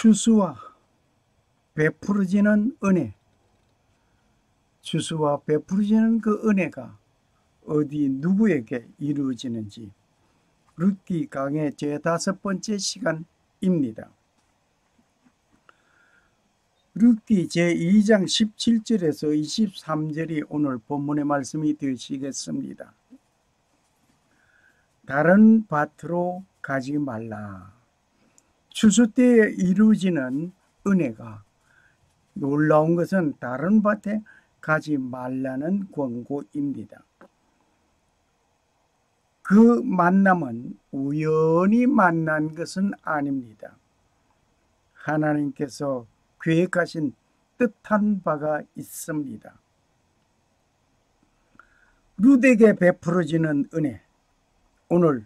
추수와 베풀어지는 은혜, 추수와 베풀어지는 그 은혜가 어디 누구에게 이루어지는지 룻기 강의 제5번째 시간입니다. 룻기 제2장 17절에서 23절이 오늘 본문의 말씀이 되시겠습니다. 다른 밭으로 가지 말라. 추수 때에 이루어지는 은혜가 놀라운 것은 다른 밭에 가지 말라는 권고입니다. 그 만남은 우연히 만난 것은 아닙니다. 하나님께서 계획하신 뜻한 바가 있습니다. 룻에게 베풀어지는 은혜, 오늘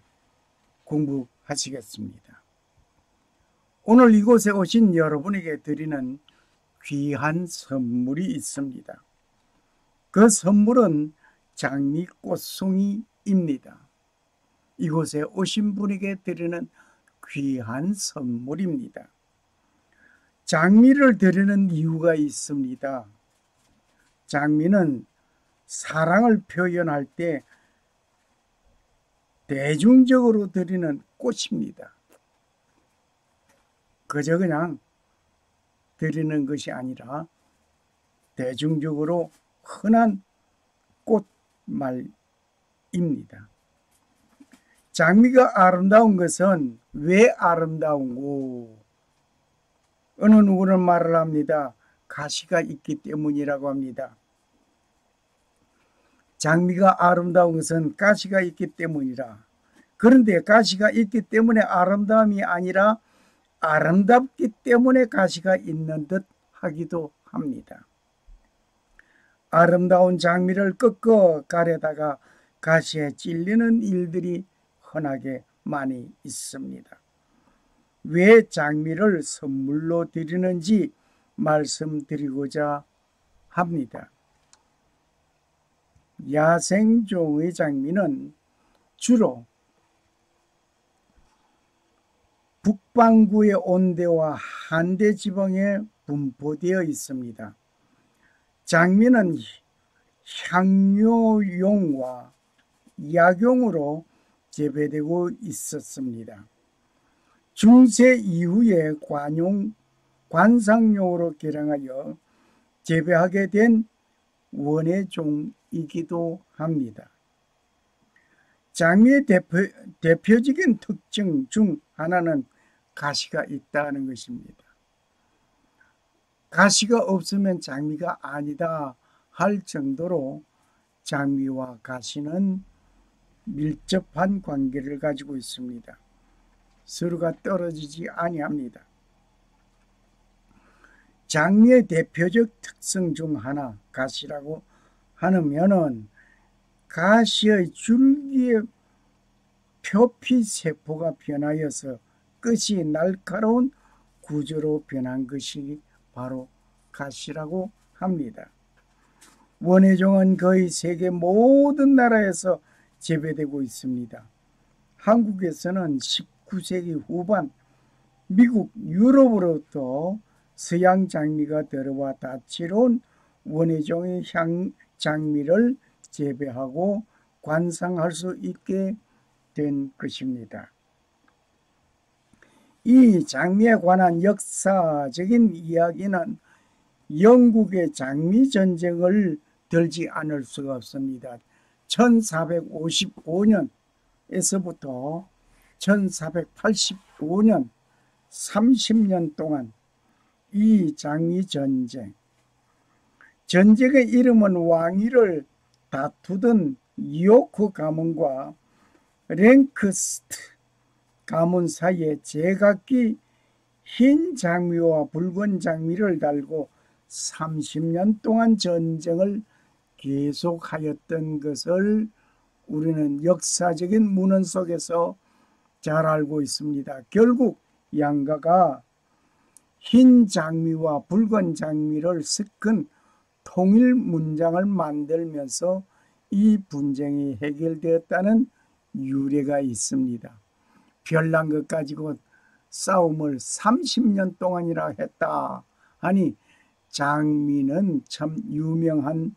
공부하시겠습니다. 오늘 이곳에 오신 여러분에게 드리는 귀한 선물이 있습니다. 그 선물은 장미꽃송이입니다. 이곳에 오신 분에게 드리는 귀한 선물입니다. 장미를 드리는 이유가 있습니다. 장미는 사랑을 표현할 때 대중적으로 드리는 꽃입니다. 그저 그냥 드리는 것이 아니라 대중적으로 흔한 꽃말입니다. 장미가 아름다운 것은 왜 아름다운고? 어느 누구는 말을 합니다. 가시가 있기 때문이라고 합니다. 장미가 아름다운 것은 가시가 있기 때문이라. 그런데 가시가 있기 때문에 아름다움이 아니라 아름답기 때문에 가시가 있는 듯 하기도 합니다. 아름다운 장미를 꺾어 가려다가 가시에 찔리는 일들이 흔하게 많이 있습니다. 왜 장미를 선물로 드리는지 말씀드리고자 합니다. 야생종의 장미는 주로 북반구의 온대와 한대 지방에 분포되어 있습니다. 장미는 향료용과 약용으로 재배되고 있었습니다. 중세 이후에 관상용으로 개량하여 재배하게 된 원예종이기도 합니다. 장미의 대표적인 특징 중 하나는 가시가 있다는 것입니다. 가시가 없으면 장미가 아니다 할 정도로 장미와 가시는 밀접한 관계를 가지고 있습니다. 서로가 떨어지지 아니합니다. 장미의 대표적 특성 중 하나, 가시라고 하면은 가시의 줄기의 표피세포가 변하여서 끝이 날카로운 구조로 변한 것이 바로 가시라고 합니다. 원예종은 거의 세계 모든 나라에서 재배되고 있습니다. 한국에서는 19세기 후반 미국, 유럽으로부터 서양 장미가 들어와 다채로운 원예종의 장미를 재배하고 관상할 수 있게 된 것입니다. 이 장미에 관한 역사적인 이야기는 영국의 장미 전쟁을 들지 않을 수가 없습니다. 1455년에서부터 1485년 30년 동안 이 장미 전쟁의 이름은 왕위를 다투던 요크 가문과 랭크스트 가문 사이에 제각기 흰 장미와 붉은 장미를 달고 30년 동안 전쟁을 계속하였던 것을 우리는 역사적인 문헌 속에서 잘 알고 있습니다. 결국 양가가 흰 장미와 붉은 장미를 섞은 통일 문장을 만들면서 이 분쟁이 해결되었다는 유래가 있습니다. 별난 것 가지고 싸움을 30년 동안이나 했다 하니 장미는 참 유명한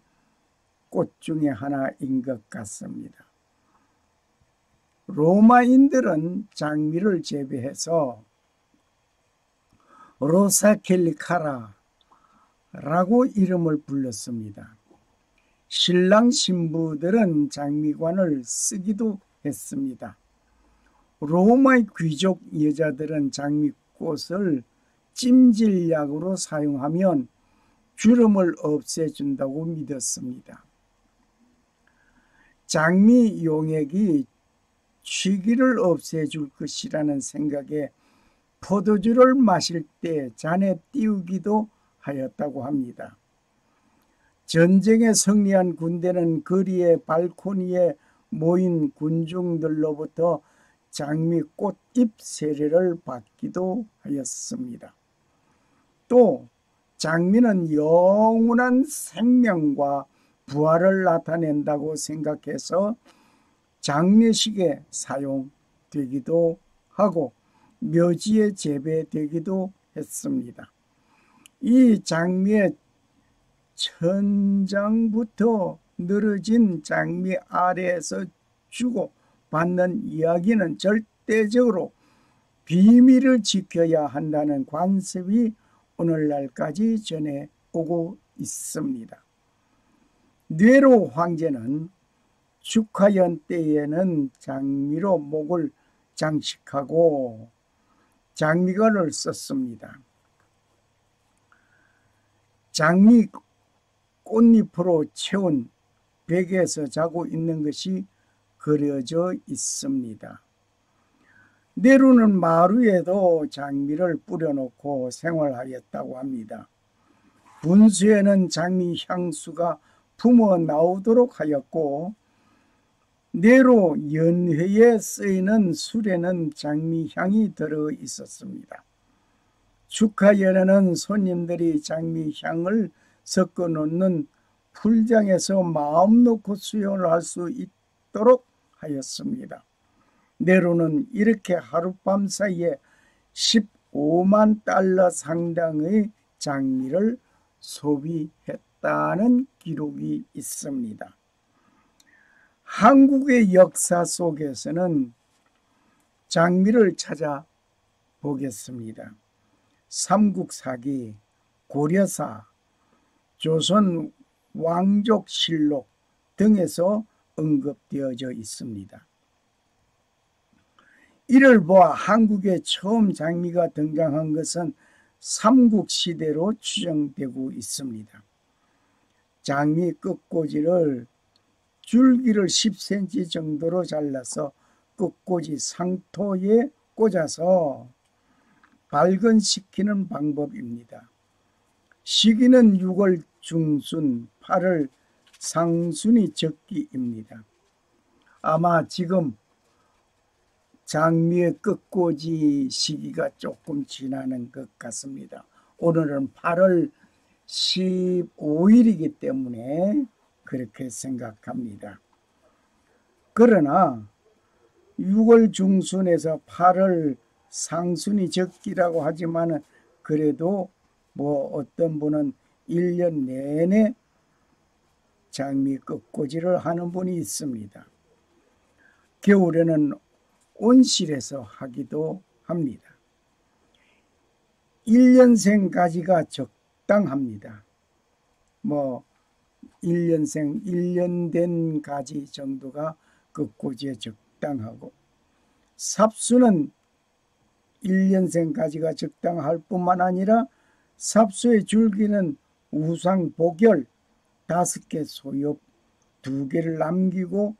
꽃 중에 하나인 것 같습니다. 로마인들은 장미를 재배해서 로사 켈리카라라고 이름을 불렀습니다. 신랑 신부들은 장미관을 쓰기도 했습니다. 로마의 귀족 여자들은 장미꽃을 찜질약으로 사용하면 주름을 없애준다고 믿었습니다. 장미 용액이 취기를 없애줄 것이라는 생각에 포도주를 마실 때 잔에 띄우기도 하였다고 합니다. 전쟁에 승리한 군대는 거리의 발코니에 모인 군중들로부터 장미꽃 잎 세례를 받기도 하였습니다. 또 장미는 영원한 생명과 부활을 나타낸다고 생각해서 장례식에 사용되기도 하고 묘지에 재배되기도 했습니다. 이 장미의 천장부터 늘어진 장미 아래에서 주고 받는 이야기는 절대적으로 비밀을 지켜야 한다는 관습이 오늘날까지 전해오고 있습니다. 네로 황제는 축하연 때에는 장미로 목을 장식하고 장미관을 썼습니다. 장미 꽃잎으로 채운 벽에서 자고 있는 것이 그려져 있습니다. 네로는 마루에도 장미를 뿌려놓고 생활하였다고 합니다. 분수에는 장미 향수가 품어 나오도록 하였고 네로 연회에 쓰이는 술에는 장미 향이 들어 있었습니다. 축하연에는 손님들이 장미 향을 섞어 놓는 풀장에서 마음 놓고 수영을 할 수 있도록 하였습니다. 네로는 이렇게 하룻밤 사이에 15만 달러 상당의 장미를 소비했다는 기록이 있습니다. 한국의 역사 속에서는 장미를 찾아보겠습니다. 삼국사기, 고려사, 조선 왕족실록 등에서 언급되어져 있습니다. 이를 보아 한국에 처음 장미가 등장한 것은 삼국시대로 추정되고 있습니다. 장미 끝꽂이를 줄기를 10cm 정도로 잘라서 끝꽂이 상토에 꽂아서 발근시키는 방법입니다. 시기는 6월 중순, 8월 상순이 적기입니다. 아마 지금 장미의 끝꽂이 시기가 조금 지나는 것 같습니다. 오늘은 8월 15일이기 때문에 그렇게 생각합니다. 그러나 6월 중순에서 8월 상순이 적기라고 하지만 그래도 뭐 어떤 분은 1년 내내 장미 끝꽂이를 하는 분이 있습니다. 겨울에는 온실에서 하기도 합니다. 1년생 가지가 적당합니다. 뭐 1년생 1년 된 가지 정도가 끝꽂이에 적당하고 삽수는 1년생 가지가 적당할 뿐만 아니라 삽수의 줄기는 우상 복열 5개 소엽 2개를 남기고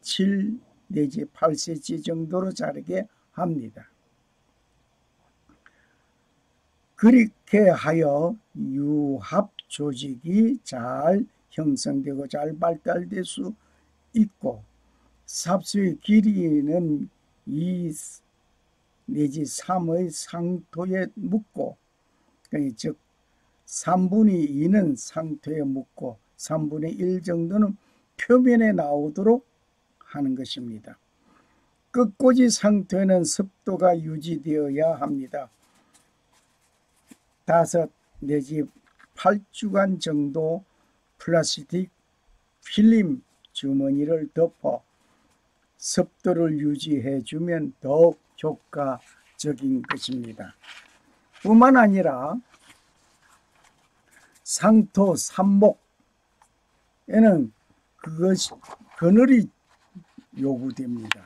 7 내지 8cm 정도로 자르게 합니다. 그렇게 하여 유합 조직이 잘 형성되고 잘 발달될 수 있고 삽수의 길이는 2 내지 3의 상토에 묻고 즉 3분의 2는 상토에 묻고 3분의 1 정도는 표면에 나오도록 하는 것입니다. 끝꽂이 상태는 습도가 유지되어야 합니다. 5 내지 8주간 정도 플라스틱 필름 주머니를 덮어 습도를 유지해 주면 더욱 효과적인 것입니다. 뿐만 아니라 상토 삽목에는 그늘이 요구됩니다.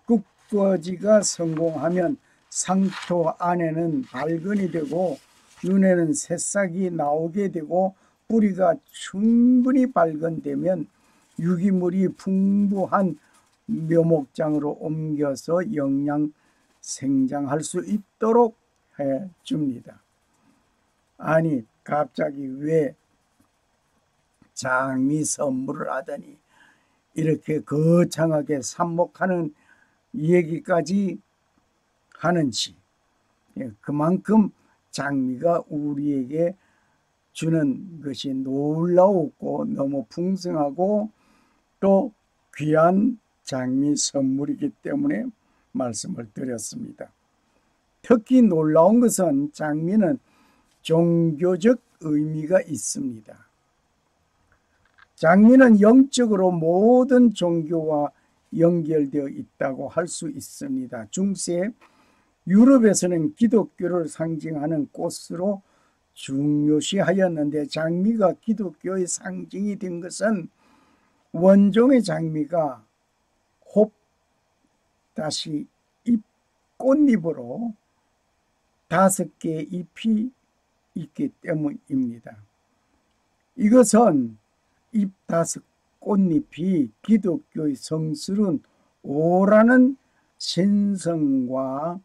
끝꽂이가 성공하면 상토 안에는 발근이 되고 눈에는 새싹이 나오게 되고 뿌리가 충분히 발근되면 유기물이 풍부한 묘목장으로 옮겨서 영양 생장할 수 있도록 해줍니다. 아니 갑자기 왜 장미 선물을 하더니 이렇게 거창하게 삽목하는 얘기까지 하는지, 그만큼 장미가 우리에게 주는 것이 놀라웠고 너무 풍성하고 또 귀한 장미 선물이기 때문에 말씀을 드렸습니다. 특히 놀라운 것은 장미는 종교적 의미가 있습니다. 장미는 영적으로 모든 종교와 연결되어 있다고 할 수 있습니다. 중세 유럽에서는 기독교를 상징하는 꽃으로 중요시하였는데 장미가 기독교의 상징이 된 것은 원종의 장미가 홉 다시 잎 꽃잎으로 5개의 잎이 있기 때문입니다. 이것은 잎 5 꽃잎이 기독교의 성스러운 오라는 신성과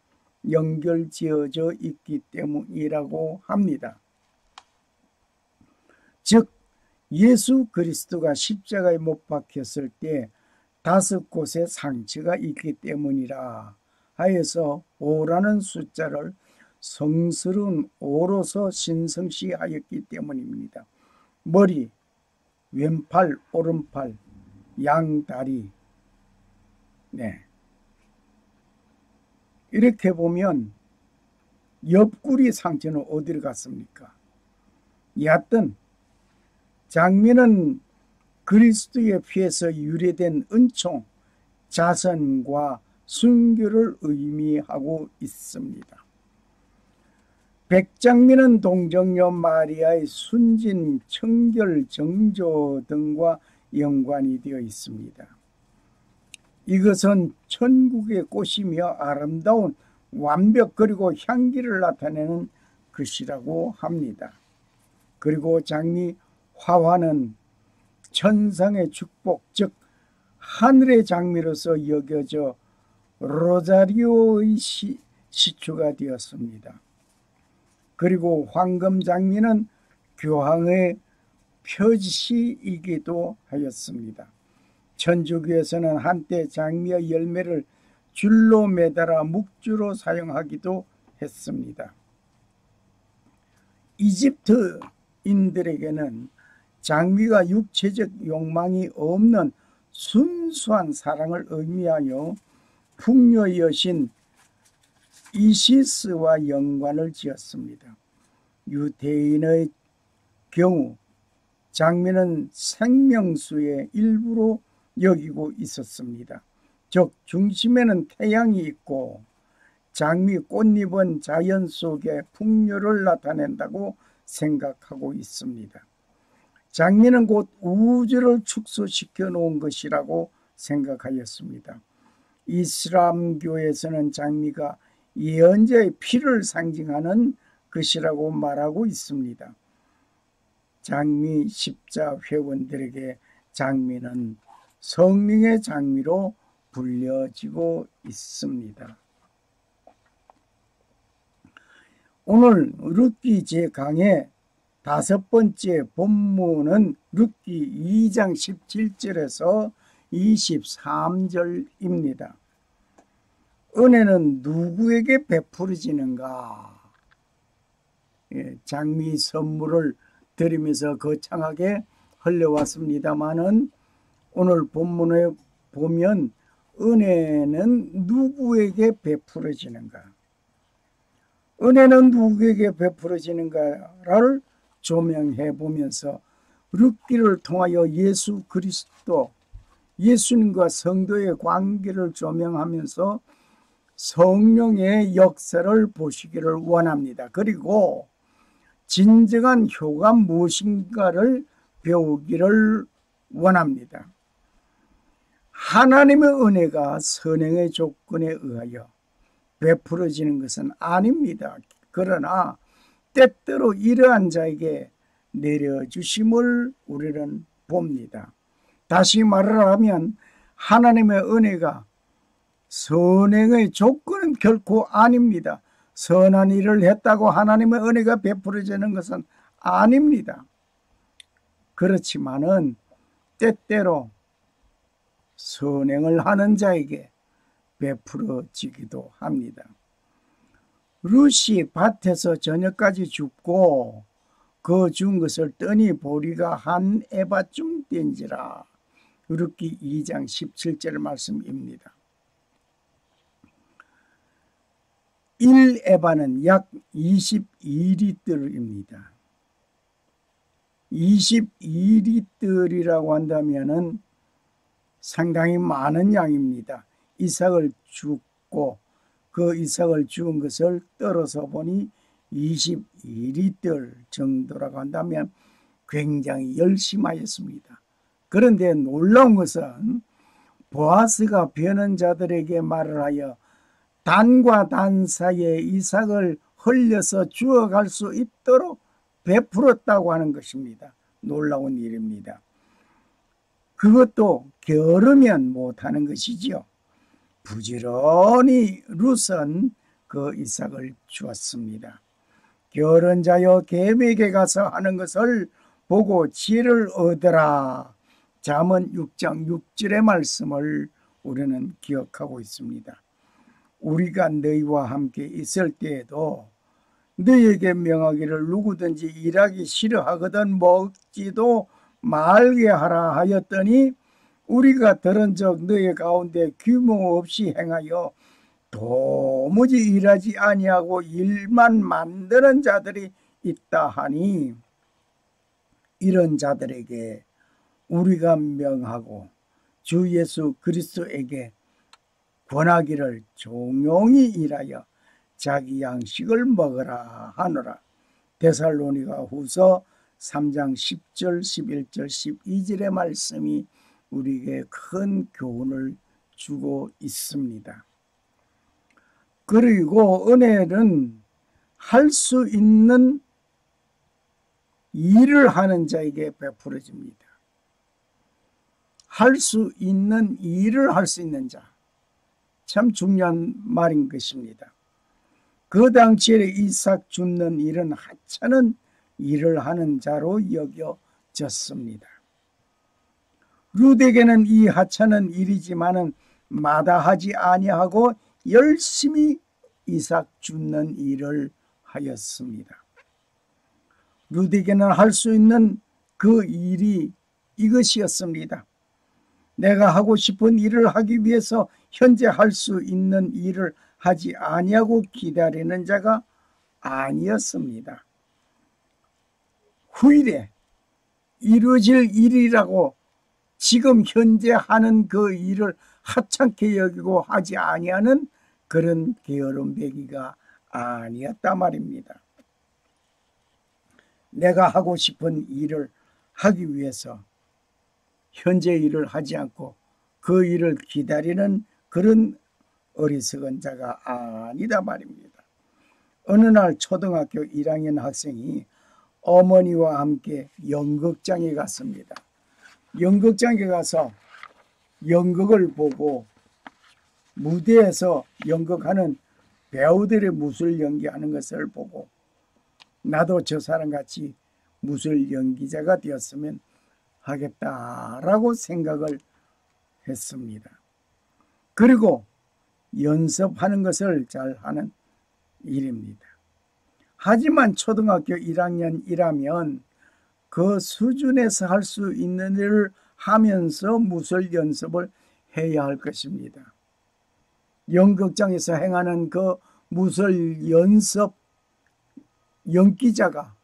연결지어져 있기 때문이라고 합니다. 즉 예수 그리스도가 십자가에 못 박혔을 때 5곳의 상처가 있기 때문이라 하여서 5라는 숫자를 성스러운 5로서 신성시하였기 때문입니다. 머리, 왼팔, 오른팔, 양다리, 이렇게 보면 옆구리 상처는 어디로 갔습니까? 여하튼 장미는 그리스도의 피에서 유래된 은총, 자선과 순교를 의미하고 있습니다. 백장미는 동정녀 마리아의 순진, 청결, 정조 등과 연관이 되어 있습니다. 이것은 천국의 꽃이며 아름다운 완벽 그리고 향기를 나타내는 것이라고 합니다. 그리고 장미 화환은 천상의 축복, 즉 하늘의 장미로서 여겨져 로자리오의 시초가 되었습니다. 그리고 황금 장미는 교황의 표시이기도 하였습니다. 천주교에서는 한때 장미의 열매를 줄로 매달아 묵주로 사용하기도 했습니다. 이집트인들에게는 장미가 육체적 욕망이 없는 순수한 사랑을 의미하여 풍요의 여신 이시스와 연관을 지었습니다. 유대인의 경우 장미는 생명수의 일부로 여기고 있었습니다. 즉 중심에는 태양이 있고 장미 꽃잎은 자연 속의 풍요를 나타낸다고 생각하고 있습니다. 장미는 곧 우주를 축소시켜 놓은 것이라고 생각하였습니다. 이슬람교에서는 장미가 예언자의 피를 상징하는 것이라고 말하고 있습니다. 장미 십자 회원들에게 장미는 성령의 장미로 불려지고 있습니다. 오늘 룻기 제 강의 5번째 본문은 룻기 2장 17절에서 23절입니다. 은혜는 누구에게 베풀어지는가? 장미 선물을 드리면서 거창하게 흘려왔습니다마는 오늘 본문에 보면 은혜는 누구에게 베풀어지는가? 은혜는 누구에게 베풀어지는가를 조명해 보면서 룻기를 통하여 예수 그리스도, 예수님과 성도의 관계를 조명하면서 성령의 역사를 보시기를 원합니다. 그리고 진정한 효가 무엇인가를 배우기를 원합니다. 하나님의 은혜가 선행의 조건에 의하여 베풀어지는 것은 아닙니다. 그러나 때때로 이러한 자에게 내려주심을 우리는 봅니다. 다시 말을 하면 하나님의 은혜가 선행의 조건은 결코 아닙니다. 선한 일을 했다고 하나님의 은혜가 베풀어지는 것은 아닙니다. 그렇지만은 때때로 선행을 하는 자에게 베풀어지기도 합니다. 룻이 밭에서 저녁까지 줍고 그 준 것을 떠니 보리가 한 에바쯤 된지라. 룻기 2장 17절 말씀입니다. 1에바는 약 22리터입니다. 22리터라고 한다면 상당히 많은 양입니다. 이삭을 죽고 그 이삭을 죽은 것을 떨어서 보니 22리터 정도라고 한다면 굉장히 열심하였습니다. 그런데 놀라운 것은 보아스가 베는 자들에게 말을 하여 단과 단 사이에 이삭을 흘려서 주어갈 수 있도록 베풀었다고 하는 것입니다. 놀라운 일입니다. 그것도 게으르면 못하는 것이지요. 부지런히 룻은 그 이삭을 주었습니다. 게으른 자여 계획에 가서 하는 것을 보고 지혜를 얻으라. 잠언 6장 6절의 말씀을 우리는 기억하고 있습니다. 우리가 너희와 함께 있을 때에도 너희에게 명하기를 누구든지 일하기 싫어하거든 먹지도 말게 하라 하였더니 우리가 들은 적 너희 가운데 규모 없이 행하여 도무지 일하지 아니하고 일만 만드는 자들이 있다 하니 이런 자들에게 우리가 명하고 주 예수 그리스도에게 권하기를 종용히 일하여 자기 양식을 먹으라 하노라. 데살로니가 후서 3장 10절 11절 12절의 말씀이 우리에게 큰 교훈을 주고 있습니다. 그리고 은혜는 할 수 있는 일을 하는 자에게 베풀어집니다. 할 수 있는 일을 할 수 있는 자, 참 중요한 말인 것입니다. 그 당시에 이삭 줍는 일은 하찮은 일을 하는 자로 여겨졌습니다. 룻에게는 이 하찮은 일이지만은 마다하지 아니하고 열심히 이삭 줍는 일을 하였습니다. 룻에게는 할 수 있는 그 일이 이것이었습니다. 내가 하고 싶은 일을 하기 위해서 현재 할 수 있는 일을 하지 아니하고 기다리는 자가 아니었습니다. 후일에 이루어질 일이라고 지금 현재 하는 그 일을 하찮게 여기고 하지 아니하는 그런 게으름 배기가 아니었단 말입니다. 내가 하고 싶은 일을 하기 위해서 현재 일을 하지 않고 그 일을 기다리는 그런 어리석은 자가 아니다 말입니다. 어느 날 초등학교 1학년 학생이 어머니와 함께 연극장에 갔습니다. 연극장에 가서 연극을 보고 무대에서 연극하는 배우들의 무술 연기하는 것을 보고 나도 저 사람같이 무술 연기자가 되었으면 하겠다라고 생각을 했습니다. 그리고 연습하는 것을 잘 하는 일입니다. 하지만 초등학교 1학년이라면 그 수준에서 할 수 있는 일을 하면서 무술 연습을 해야 할 것입니다. 연극장에서 행하는 그 무술 연습 연기자가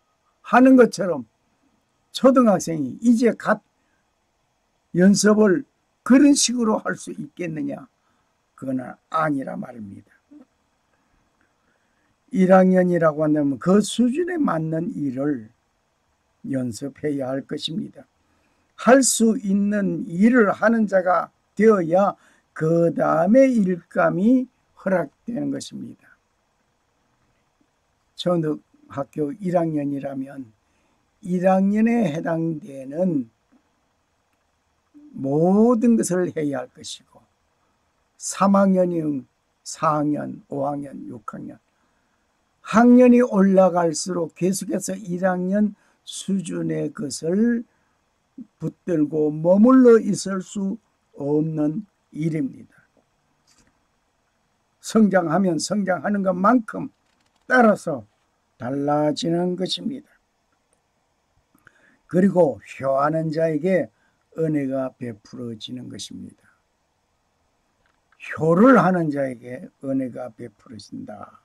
하는 것처럼 초등학생이 이제 갓 연습을 그런 식으로 할 수 있겠느냐? 그거는 아니라 말입니다. 1학년이라고 한다면 그 수준에 맞는 일을 연습해야 할 것입니다. 할 수 있는 일을 하는 자가 되어야 그 다음에 일감이 허락되는 것입니다. 초등학교 1학년이라면 1학년에 해당되는 모든 것을 해야 할 것이고 3학년이면 4학년, 5학년, 6학년 학년이 올라갈수록 계속해서 1학년 수준의 것을 붙들고 머물러 있을 수 없는 일입니다. 성장하면 성장하는 것만큼 따라서 달라지는 것입니다. 그리고 효하는 자에게 은혜가 베풀어지는 것입니다. 효를 하는 자에게 은혜가 베풀어진다.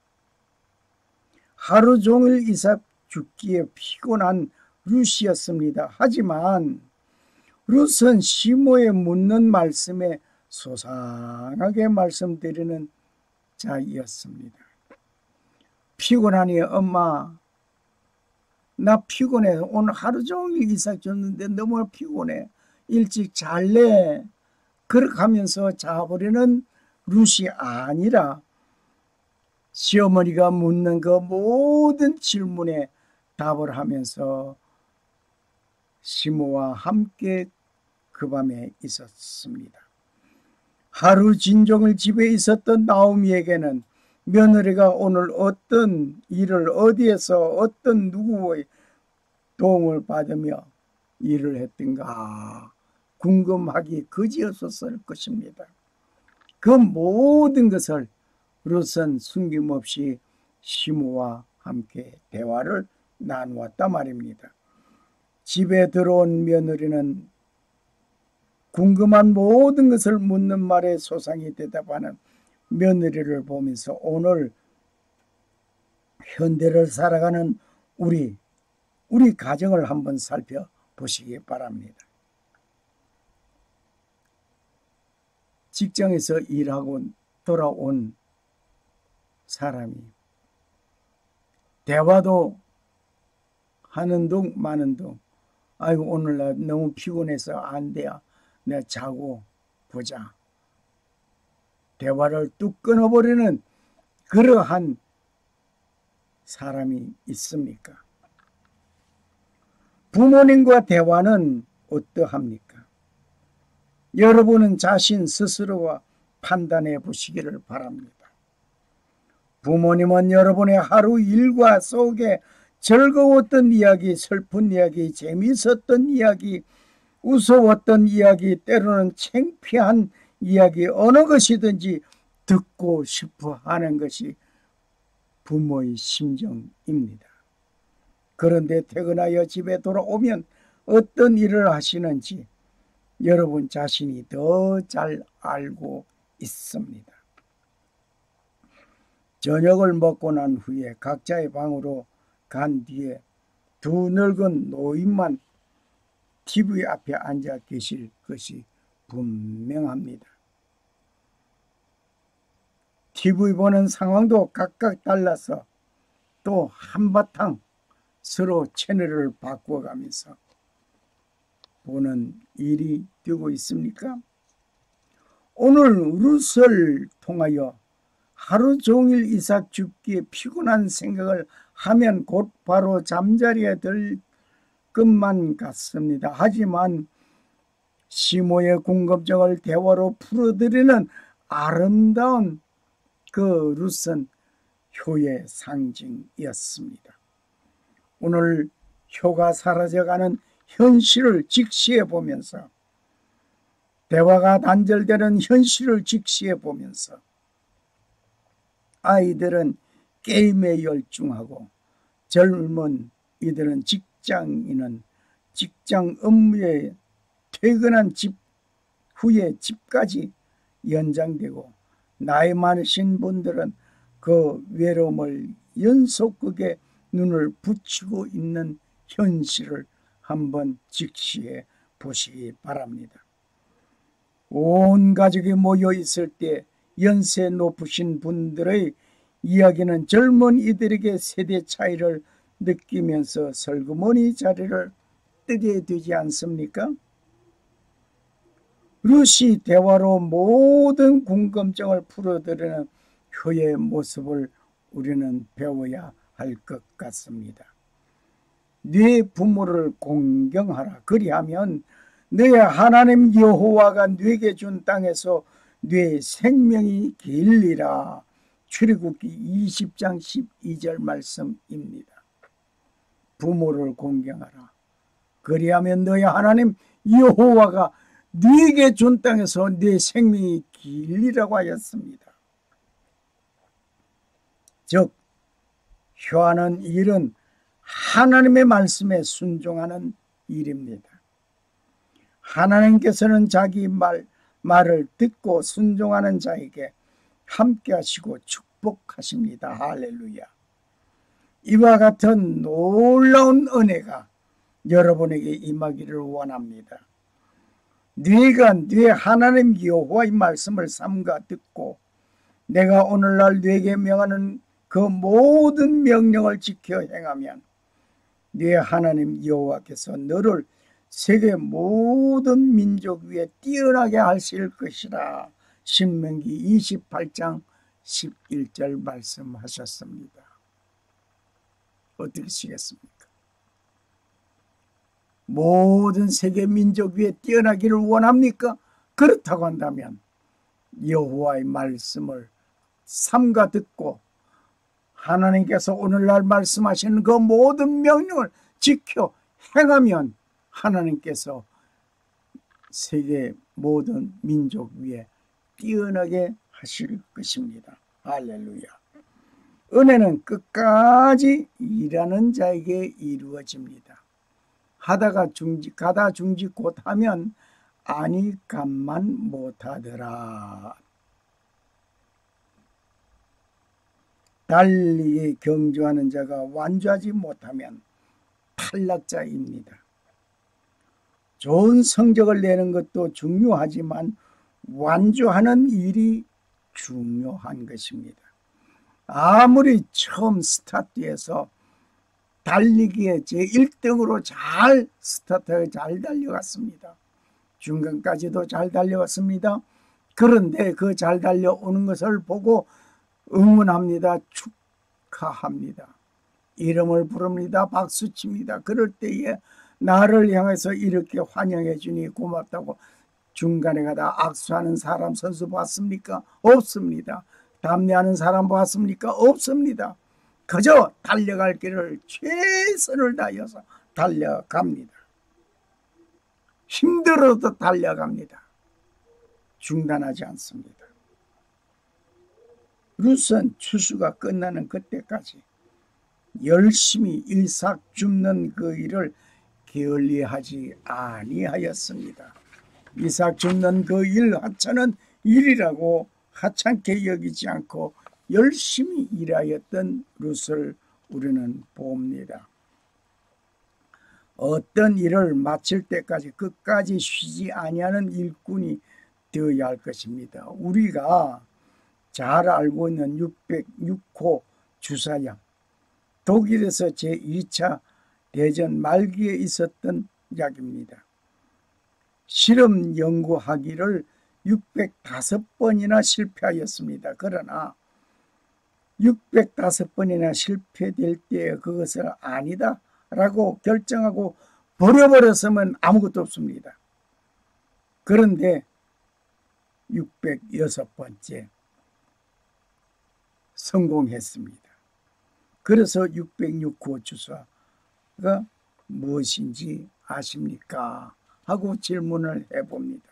하루 종일 이삭 죽기에 피곤한 룻이었습니다. 하지만 룻은 시모의 묻는 말씀에 소상하게 말씀드리는 자이었습니다. 피곤하니 엄마 나 피곤해. 오늘 하루 종일 이삭 줬는데 너무 피곤해. 일찍 잘래. 그렇게 하면서 자버리는 룻이 아니라 시어머니가 묻는 그 모든 질문에 답을 하면서 시모와 함께 그 밤에 있었습니다. 하루 진종일 집에 있었던 나오미에게는 며느리가 오늘 어떤 일을 어디에서 어떤 누구의 도움을 받으며 일을 했던가 궁금하기 그지없었을 것입니다. 그 모든 것을 룻은 숨김없이 시모와 함께 대화를 나누었단 말입니다. 집에 들어온 며느리는 궁금한 모든 것을 묻는 말에 소상히 대답하는 며느리를 보면서 오늘 현대를 살아가는 우리 가정을 한번 살펴보시기 바랍니다. 직장에서 일하고 돌아온 사람이 대화도 하는 둥 마는 둥 아이고 오늘 나 너무 피곤해서 안 돼요. 내가 자고 보자. 대화를 뚝 끊어버리는 그러한 사람이 있습니까? 부모님과 대화는 어떠합니까? 여러분은 자신 스스로가 판단해 보시기를 바랍니다. 부모님은 여러분의 하루 일과 속에 즐거웠던 이야기, 슬픈 이야기, 재미있었던 이야기, 우스웠던 이야기, 때로는 창피한 이야기 어느 것이든지 듣고 싶어 하는 것이 부모의 심정입니다. 그런데 퇴근하여 집에 돌아오면 어떤 일을 하시는지 여러분 자신이 더 잘 알고 있습니다. 저녁을 먹고 난 후에 각자의 방으로 간 뒤에 두 늙은 노인만 TV 앞에 앉아 계실 것이 분명합니다. TV 보는 상황도 각각 달라서 또 한바탕 서로 채널을 바꿔가면서 보는 일이 되고 있습니까? 오늘 룻을 통하여 하루 종일 이삭 죽기에 피곤한 생각을 하면 곧바로 잠자리에 들 것만 같습니다. 하지만 시모의 궁금증을 대화로 풀어드리는 아름다운 그 룻은 효의 상징이었습니다. 오늘 효가 사라져가는 현실을 직시해 보면서 대화가 단절되는 현실을 직시해 보면서 아이들은 게임에 열중하고 젊은 이들은 직장인은 직장 업무에 퇴근한 집 후에 집까지 연장되고 나이 많으신 분들은 그 외로움을 연속극에 눈을 붙이고 있는 현실을 한번 직시해 보시기 바랍니다. 온 가족이 모여 있을 때 연세 높으신 분들의 이야기는 젊은 이들에게 세대 차이를 느끼면서 설그머니 자리를 뜨게 되지 않습니까? 룻이 대화로 모든 궁금증을 풀어드리는 효의 모습을 우리는 배워야 할 것 같습니다. 네 부모를 공경하라. 그리하면 너의 하나님 여호와가 네게 준 땅에서 네 생명이 길리라. 출애굽기 20장 12절 말씀입니다. 부모를 공경하라. 그리하면 너의 하나님 여호와가 네게 준 땅에서 네 생명이 길리라고 하였습니다. 즉 효하는 일은 하나님의 말씀에 순종하는 일입니다. 하나님께서는 자기 말을 듣고 순종하는 자에게 함께 하시고 축복하십니다. 할렐루야. 이와 같은 놀라운 은혜가 여러분에게 임하기를 원합니다. 네가 네 하나님 여호와의 말씀을 삼가 듣고 내가 오늘날 네게 명하는 그 모든 명령을 지켜 행하면 네 하나님 여호와께서 너를 세계 모든 민족 위에 뛰어나게 하실 것이라. 신명기 28장 11절 말씀하셨습니다. 어떻게 시겠습니까? 모든 세계 민족 위에 뛰어나기를 원합니까? 그렇다고 한다면 여호와의 말씀을 삼가 듣고 하나님께서 오늘날 말씀하시는 그 모든 명령을 지켜 행하면 하나님께서 세계 모든 민족 위에 뛰어나게 하실 것입니다. 할렐루야. 은혜는 끝까지 일하는 자에게 이루어집니다. 하다가 중지 가다 중지 곧하면 아니 감만 못하더라. 달리 경주하는 자가 완주하지 못하면 탈락자입니다. 좋은 성적을 내는 것도 중요하지만 완주하는 일이 중요한 것입니다. 아무리 처음 스타트에서 달리기에 제1등으로 잘 스타트에 잘 달려갔습니다. 중간까지도 잘 달려갔습니다. 그런데 그 잘 달려오는 것을 보고 응원합니다. 축하합니다. 이름을 부릅니다. 박수칩니다. 그럴 때에 나를 향해서 이렇게 환영해 주니 고맙다고 중간에 가다 악수하는 사람 선수 봤습니까? 없습니다. 담례하는 사람 봤습니까? 없습니다. 그저 달려갈 길을 최선을 다해서 달려갑니다. 힘들어도 달려갑니다. 중단하지 않습니다. 룻은 추수가 끝나는 그때까지 열심히 일삭줍는 그 일을 게을리하지 아니하였습니다. 일삭줍는 그 일 하찮은 일이라고 하찮게 여기지 않고 열심히 일하였던 룻을 우리는 봅니다. 어떤 일을 마칠 때까지 끝까지 쉬지 아니하는 일꾼이 되어야 할 것입니다. 우리가 잘 알고 있는 606호 주사약, 독일에서 제2차 대전 말기에 있었던 약입니다. 실험 연구하기를 605번이나 실패하였습니다. 그러나 605번이나 실패될 때 그것을 아니다 라고 결정하고 버려버렸으면 아무것도 없습니다. 그런데 606번째 성공했습니다. 그래서 606호 주사가 무엇인지 아십니까? 하고 질문을 해봅니다.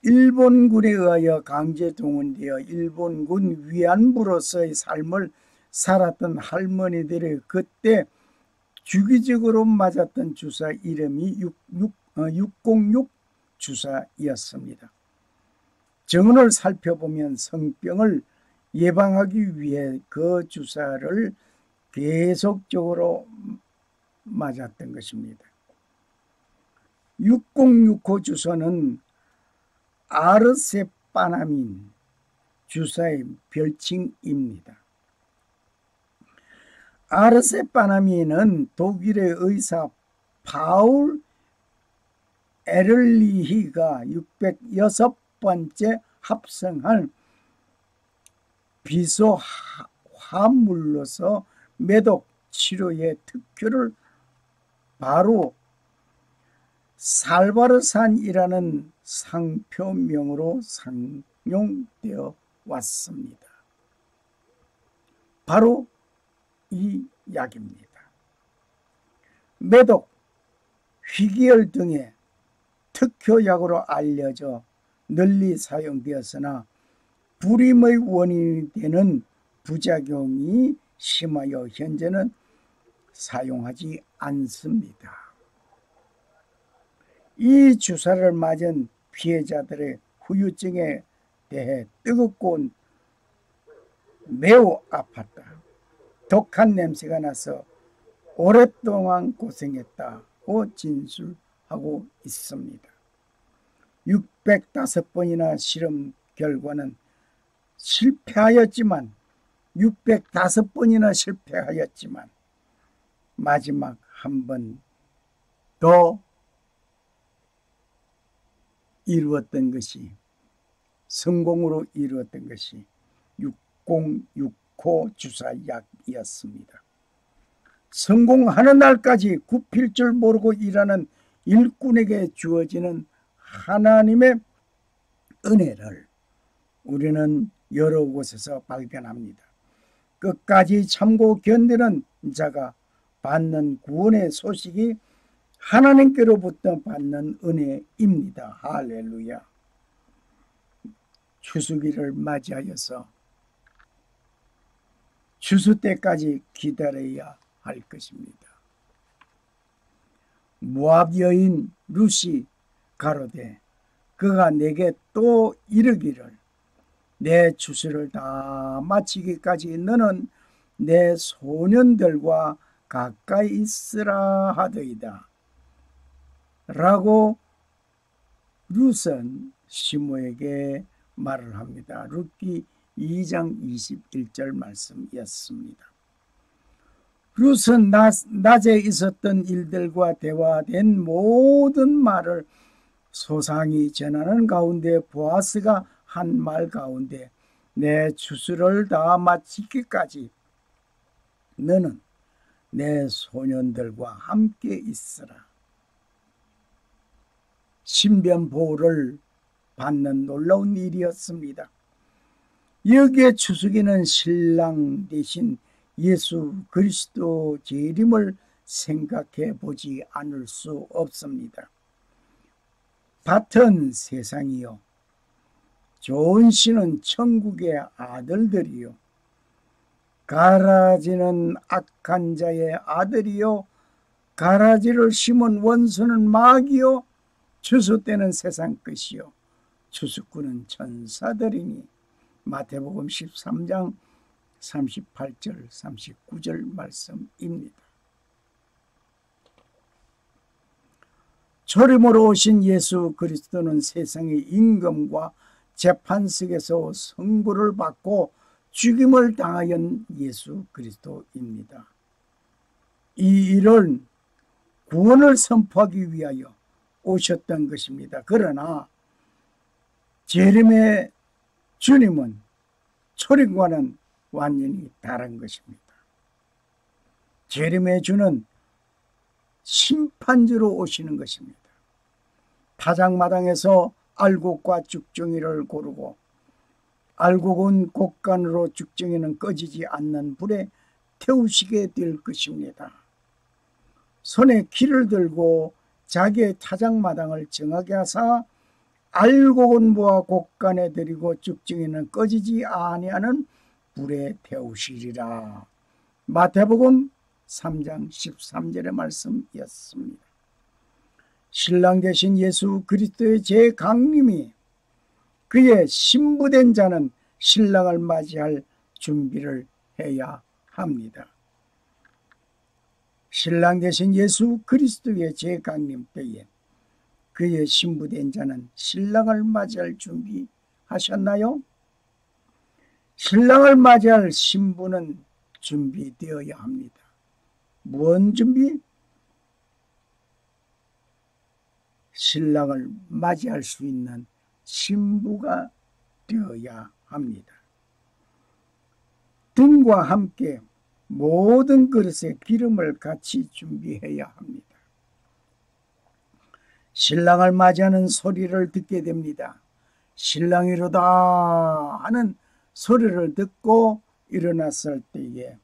일본군에 의하여 강제 동원되어 일본군 위안부로서의 삶을 살았던 할머니들의 그때 주기적으로 맞았던 주사 이름이 606 주사였습니다. 증언을 살펴보면 성병을 예방하기 위해 그 주사를 계속적으로 맞았던 것입니다. 6065 주사는 아르세파나민 주사의 별칭입니다. 아르세파나민은 독일의 의사 파울 에를리히가 606번째 합성한 비소 화물로서 매독 치료의 특효를 바로 살바르산이라는 상표명으로 상용되어 왔습니다. 바로 이 약입니다. 매독, 희귀혈 등의 특효약으로 알려져 널리 사용되었으나 불임의 원인이 되는 부작용이 심하여 현재는 사용하지 않습니다. 이 주사를 맞은 피해자들의 후유증에 대해 뜨겁고 매우 아팠다. 독한 냄새가 나서 오랫동안 고생했다고 진술하고 있습니다. 605번이나 실험 결과는 실패하였지만 605번이나 실패하였지만 마지막 한 번 더 이루었던 것이 성공으로 이루었던 것이 6065 주사약이었습니다. 성공하는 날까지 굽힐 줄 모르고 일하는 일꾼에게 주어지는 하나님의 은혜를 우리는 여러 곳에서 발견합니다. 끝까지 참고 견디는 자가 받는 구원의 소식이 하나님께로부터 받는 은혜입니다. 할렐루야. 추수기를 맞이하여서 추수 때까지 기다려야 할 것입니다. 모압 여인 룻이 가로되 그가 내게 또 이르기를 내 추수를 다 마치기까지 너는 내 소년들과 가까이 있으라 하더이다. 라고 룻은 시므에게 말을 합니다. 룻기 2장 21절 말씀이었습니다. 룻은 낮에 있었던 일들과 대화된 모든 말을 소상히 전하는 가운데 보아스가 한 말 가운데 내 추수를 다 마치기까지 너는 내 소년들과 함께 있으라. 신변 보호를 받는 놀라운 일이었습니다. 여기에 추수기는 신랑 대신 예수 그리스도 재림을 생각해 보지 않을 수 없습니다. 밭은 세상이요 좋은 씨는 천국의 아들들이요 가라지는 악한 자의 아들이요 가라지를 심은 원수는 마귀요 추수 때는 세상 끝이요 추수꾼은 천사들이니 마태복음 13장 38절 39절 말씀입니다. 초림으로 오신 예수 그리스도는 세상의 임금과 재판석에서 선고를 받고 죽임을 당하연 예수 그리스도입니다. 이 일은 구원을 선포하기 위하여 오셨던 것입니다. 그러나 재림의 주님은 초림과는 완전히 다른 것입니다. 재림의 주는 심판주로 오시는 것입니다. 타작마당에서 알곡과 죽정이를 고르고 알곡은 곡간으로 죽정이는 꺼지지 않는 불에 태우시게 될 것입니다. 손에 키를 들고 자기의 타작마당을 정하게 하사 알곡은 모아 곡간에 들이고 죽정이는 꺼지지 아니하는 불에 태우시리라. 마태복음 3장 13절의 말씀이었습니다. 신랑 되신 예수 그리스도의 재강림이 그의 신부된 자는 신랑을 맞이할 준비를 해야 합니다. 신랑 되신 예수 그리스도의 재강림 때에 그의 신부된 자는 신랑을 맞이할 준비하셨나요? 신랑을 맞이할 신부는 준비되어야 합니다. 무슨 준비? 신랑을 맞이할 수 있는 신부가 되어야 합니다. 등과 함께 모든 그릇에 기름을 같이 준비해야 합니다. 신랑을 맞이하는 소리를 듣게 됩니다. 신랑이로다 하는 소리를 듣고 일어났을 때에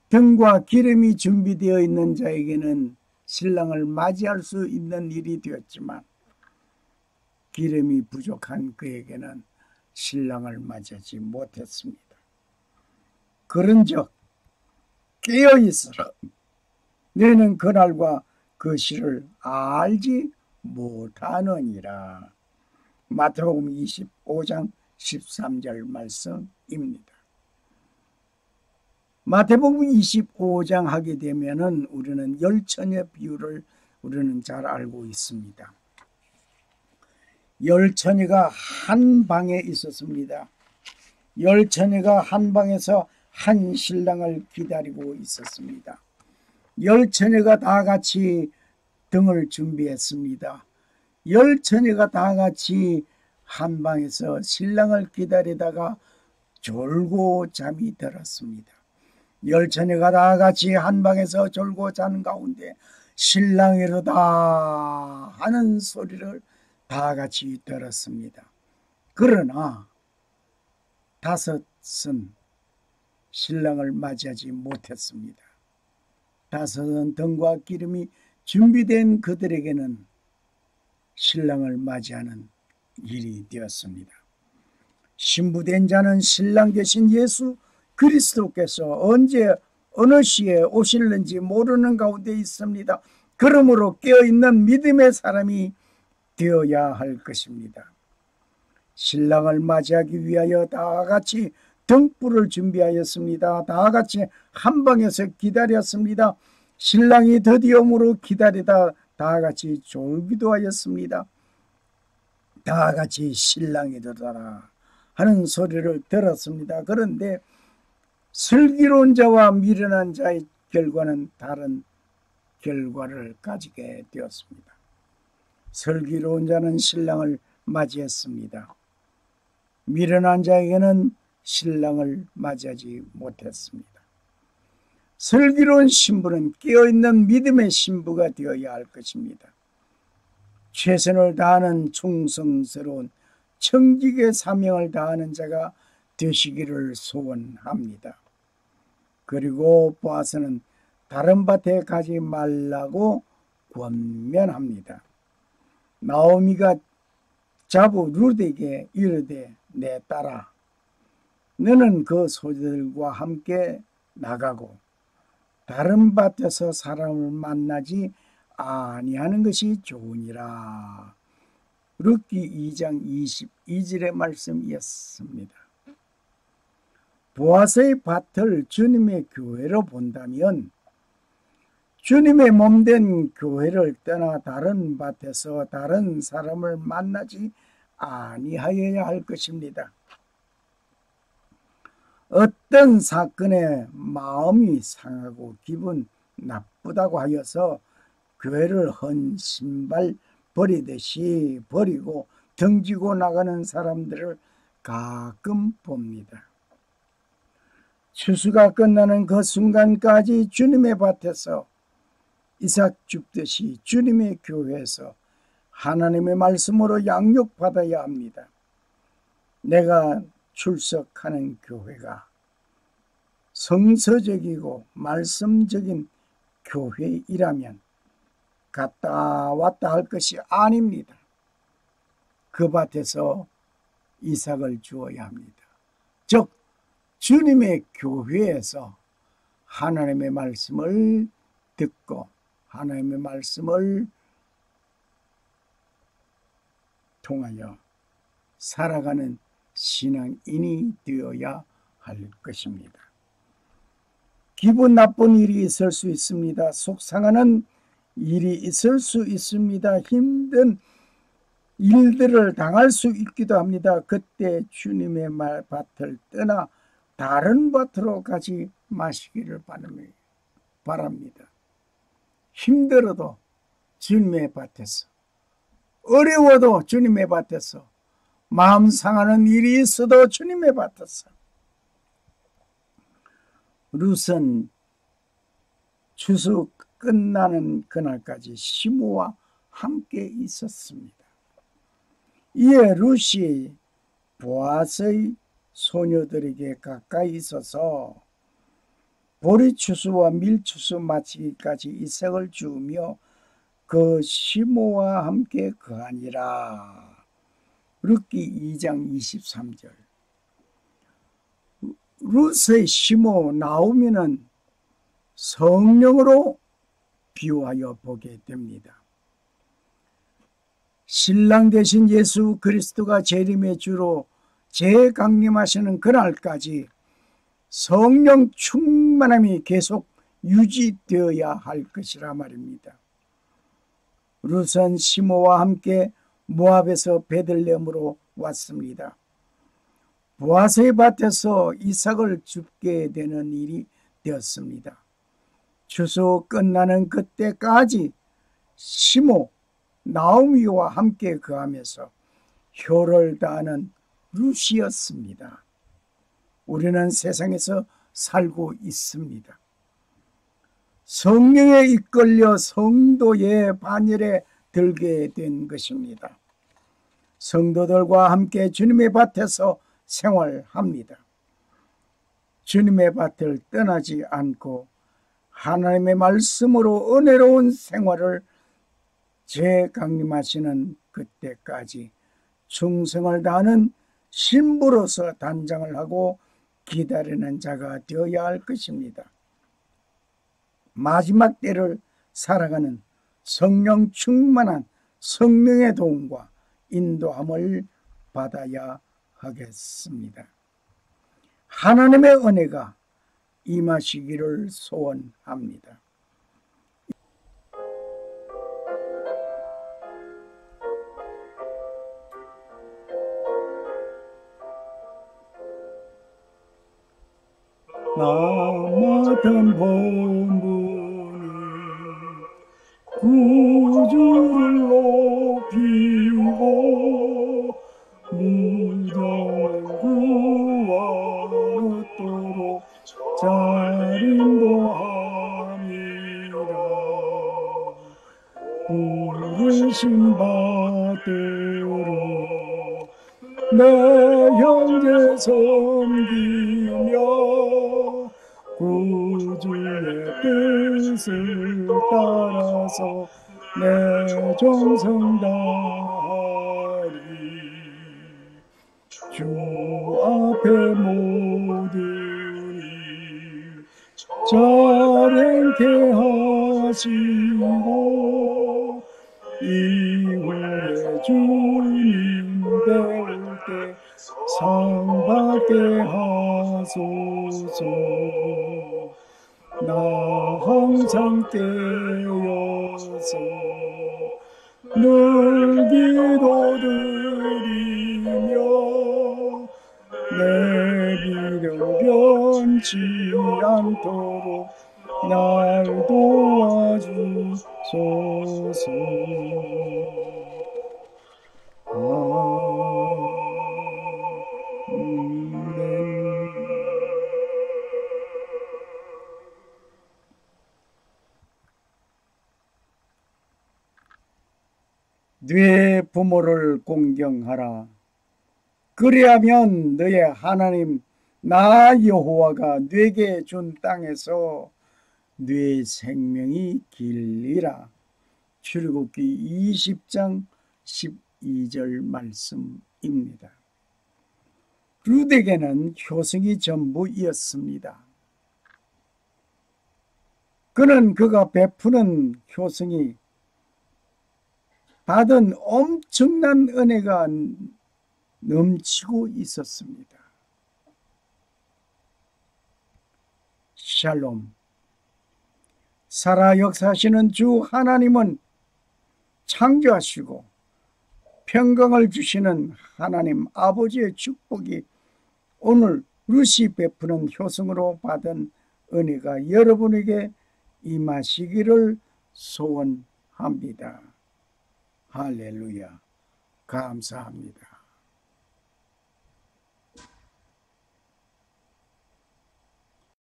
등과 기름이 준비되어 있는 자에게는 신랑을 맞이할 수 있는 일이 되었지만 기름이 부족한 그에게는 신랑을 맞이하지 못했습니다. 그런즉 깨어있으라. 너희는 그날과 그 시를 알지 못하느니라. 마태복음 25장 13절 말씀입니다. 마태복음 25장 하게 되면은 우리는 열처녀 비유를 우리는 잘 알고 있습니다. 열처녀가 한 방에 있었습니다. 열처녀가 한 방에서 한 신랑을 기다리고 있었습니다. 열처녀가 다 같이 등을 준비했습니다. 열처녀가 다 같이 한 방에서 신랑을 기다리다가 졸고 잠이 들었습니다. 열처녀가 다 같이 한 방에서 졸고 자는 가운데 신랑이로다 하는 소리를 다 같이 들었습니다. 그러나 다섯은 신랑을 맞이하지 못했습니다. 다섯은 등과 기름이 준비된 그들에게는 신랑을 맞이하는 일이 되었습니다. 신부된 자는 신랑 되신 예수 그리스도께서 언제 어느 시에 오실는지 모르는 가운데 있습니다. 그러므로 깨어있는 믿음의 사람이 되어야 할 것입니다. 신랑을 맞이하기 위하여 다 같이 등불을 준비하였습니다. 다 같이 한 방에서 기다렸습니다. 신랑이 드디어 오므로 기다리다 다 같이 졸기도 하였습니다. 다 같이 신랑이 되더라 하는 소리를 들었습니다. 그런데 슬기로운 자와 미련한 자의 결과는 다른 결과를 가지게 되었습니다. 슬기로운 자는 신랑을 맞이했습니다. 미련한 자에게는 신랑을 맞이하지 못했습니다. 슬기로운 신부는 깨어있는 믿음의 신부가 되어야 할 것입니다. 최선을 다하는 충성스러운 청직의 사명을 다하는 자가 되시기를 소원합니다. 그리고 보아스는 다른 밭에 가지 말라고 권면합니다. 나오미가 자부 룻에게 이르되 내 딸아 너는 그 소들과 함께 나가고 다른 밭에서 사람을 만나지 아니하는 것이 좋으니라. 룻기 2장 22절의 말씀이었습니다. 보아스의 밭을 주님의 교회로 본다면 주님의 몸된 교회를 떠나 다른 밭에서 다른 사람을 만나지 아니하여야 할 것입니다. 어떤 사건에 마음이 상하고 기분 나쁘다고 하여서 교회를 헌 신발 버리듯이 버리고 등지고 나가는 사람들을 가끔 봅니다. 추수가 끝나는 그 순간까지 주님의 밭에서 이삭 죽듯이 주님의 교회에서 하나님의 말씀으로 양육받아야 합니다. 내가 출석하는 교회가 성서적이고 말씀적인 교회이라면 갔다 왔다 할 것이 아닙니다. 그 밭에서 이삭을 주어야 합니다. 즉 주님의 교회에서 하나님의 말씀을 듣고 하나님의 말씀을 통하여 살아가는 신앙인이 되어야 할 것입니다. 기분 나쁜 일이 있을 수 있습니다. 속상하는 일이 있을 수 있습니다. 힘든 일들을 당할 수 있기도 합니다. 그때 주님의 밭을 떠나 다른 밭으로 가지 마시기를 바랍니다. 힘들어도 주님의 밭에서, 어려워도 주님의 밭에서, 마음 상하는 일이 있어도 주님의 밭에서. 룻은 추수 끝나는 그날까지 시므와 함께 있었습니다. 이에 룻이 보아스의 소녀들에게 가까이 있어서 보리추수와 밀추수 마치기까지 이삭을 주우며 그 시므와 함께 거하니라. 룻기 2장 23절. 룻의 시므 나오미는 성령으로 비유하여 보게 됩니다. 신랑 되신 예수 그리스도가 재림의 주로 재강림하시는 그날까지 성령 충만함이 계속 유지되어야 할 것이라 말입니다. 룻은 시므와 함께 모압에서 베들레헴으로 왔습니다. 보아스의 밭에서 이삭을 줍게 되는 일이 되었습니다. 추수 끝나는 그때까지 시므 나오미와 함께 거하면서 효를 다하는 룻이었습니다. 우리는 세상에서 살고 있습니다. 성령에 이끌려 성도의 반열에 들게 된 것입니다. 성도들과 함께 주님의 밭에서 생활합니다. 주님의 밭을 떠나지 않고 하나님의 말씀으로 은혜로운 생활을 재강림하시는 그때까지 충성을 다하는 신부로서 단장을 하고 기다리는 자가 되어야 할 것입니다. 마지막 때를 살아가는 성령 충만한 성령의 도움과 인도함을 받아야 하겠습니다. 하나님의 은혜가 임하시기를 소원합니다. 남았던 본분이 구주를 높이고 무정을 구하도록 자린도함이라. 부르심 받들어 내 형제 섬기며 구주의 뜻을 따라서 내 정성 다하리. 주 앞에 모든 일 자랭케 하시고 이후에 주님 배울 때 상 받게 하소서. 나 항상 깨어서 늘 기도드리며 내 미련 변치 않도록 날 도와주소서. 네 부모를 공경하라. 그리하면 너의 하나님 나 여호와가 네게 준 땅에서 네 생명이 길리라. 출애굽기 20장 12절 말씀입니다. 룻에게는 효성이 전부이었습니다. 그는 그가 베푸는 효성이 받은 엄청난 은혜가 넘치고 있었습니다. 샬롬. 살아 역사하시는 주 하나님은 창조하시고 평강을 주시는 하나님 아버지의 축복이 오늘 루시 베푸는 효성으로 받은 은혜가 여러분에게 임하시기를 소원합니다. 할렐루야. 감사합니다.